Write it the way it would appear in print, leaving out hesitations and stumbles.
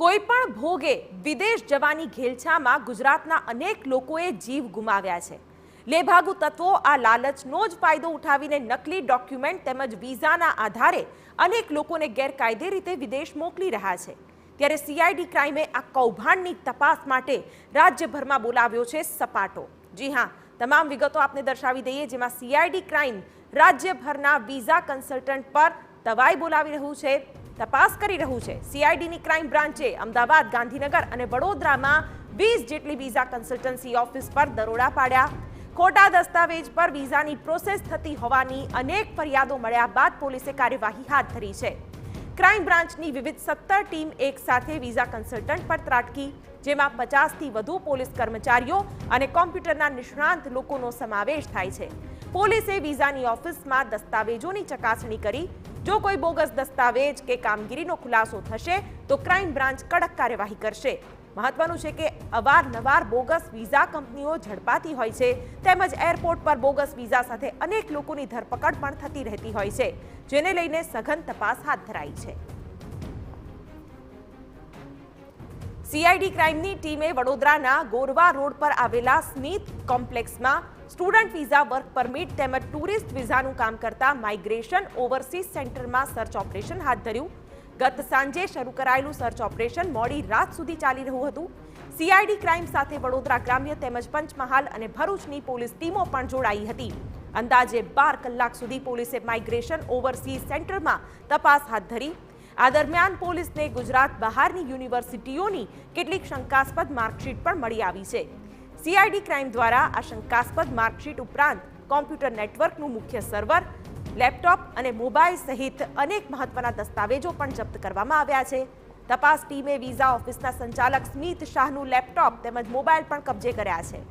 કોઈપણ ભોગે વિદેશ જવાની ઘેલછામાં ગુજરાતના અનેક લોકોએ જીવ ગુમાવ્યા છે। લેભાગુ તત્વો આ લાલચનો જ ફાયદો ઉઠાવીને નકલી ડોક્યુમેન્ટ તેમજ વિઝાના આધારે અનેક લોકોને ગેરકાયદે રીતે વિદેશ મોકલી રહ્યા છે। ત્યારે સીઆઈડી ક્રાઇમે આ કૌભાંડની તપાસ માટે રાજ્યભરમાં બોલાવ્યો છે સપાટો। જી હા, તમામ વિગતો આપને દર્શાવી દઈએ, જેમાં સીઆઈડી ક્રાઇમ રાજ્યભરના વિઝા કન્સલ્ટન્ટ પર તવાઈ બોલાવી રહ્યું છે, તપાસ કરી રહ્યું છે। સીઆઈડીની ક્રાઇમ બ્રાન્ચે અમદાવાદ, ગાંધીનગર અને વડોદરામાં 20 જેટલી વિઝા કન્સલ્ટન્સી ઓફિસ પર દરોડા પાડ્યા। ખોટા દસ્તાવેજ પર વિઝાની પ્રોસેસ થતી હોવાની અનેક ફરિયાદો મળ્યા બાદ પોલીસે કાર્યવાહી હાથ ધરી છે। ક્રાઇમ બ્રાન્ચની વિવિધ 17 ટીમ એક સાથે વિઝા કન્સલ્ટન્ટ પર ત્રાટકી, જેમાં 50થી વધુ પોલીસ કર્મચારીઓ અને કોમ્પ્યુટરના નિષ્ણાંત લોકોનો સમાવેશ થાય છે। પોલીસે વિઝાની ઓફિસમાં દસ્તાવેજોની ચકાસણી કરી। જો કોઈ બોગસ દસ્તાવેજ કે કામગીરીનો ખુલાસો થશે તો ક્રાઇમ બ્રાન્ચ કડક કાર્યવાહી કરશે। મહત્વનું છે કે અવારનવાર બોગસ વિઝા કંપનીઓ ઝડપાતી હોય છે, તેમજ એરપોર્ટ પર બોગસ વિઝા સાથે અનેક લોકોની ધરપકડ પણ થતી રહેતી હોય છે, જેને લઈને સઘન તપાસ હાથ ધરાઈ છે। સીઆઈડી ક્રાઇમની ટીમે વડોદરાના ગોરવા રોડ પર આવેલા સ્મિથ કોમ્પ્લેક્સમાં સ્ટુડન્ટ વિઝા, વર્ક પરમિટ તેમજ ટુરિસ્ટ વિઝાનું કામ કરતા માઇગ્રેશન ઓવરસીઝ સેન્ટરમાં સર્ચ ઓપરેશન હાથ ધર્યું। ગત સાંજે શરૂ કરાયેલું સર્ચ ઓપરેશન મોડી રાત સુધી ચાલી રહ્યું હતું। સીઆઈડી ક્રાઇમ સાથે વડોદરા ગ્રામ્ય તેમજ પંચમહાલ અને ભરૂચની પોલીસ ટીમો પણ જોડાઈ હતી। અંદાજે 12 કલાક સુધી પોલીસે માઇગ્રેશન ઓવરસીઝ સેન્ટરમાં તપાસ હાથ ધરી। આ દરમિયાન પોલીસને ગુજરાત બહારની યુનિવર્સિટીઓની કેટલીક શંકાસ્પદ માર્કશીટ પણ મળી આવી છે। સીઆઈડી ક્રાઇમ દ્વારા આ શંકાસ્પદ માર્કશીટ ઉપરાંત કોમ્પ્યુટર નેટવર્કનું મુખ્ય સર્વર, લેપટોપ અને મોબાઈલ સહિત અનેક મહત્વના દસ્તાવેજો પણ જપ્ત કરવામાં આવ્યા છે। તપાસ ટીમે વિઝા ઓફિસના સંચાલક સ્મિત શાહનું લેપટોપ તેમજ મોબાઈલ પણ કબજે કર્યા છે।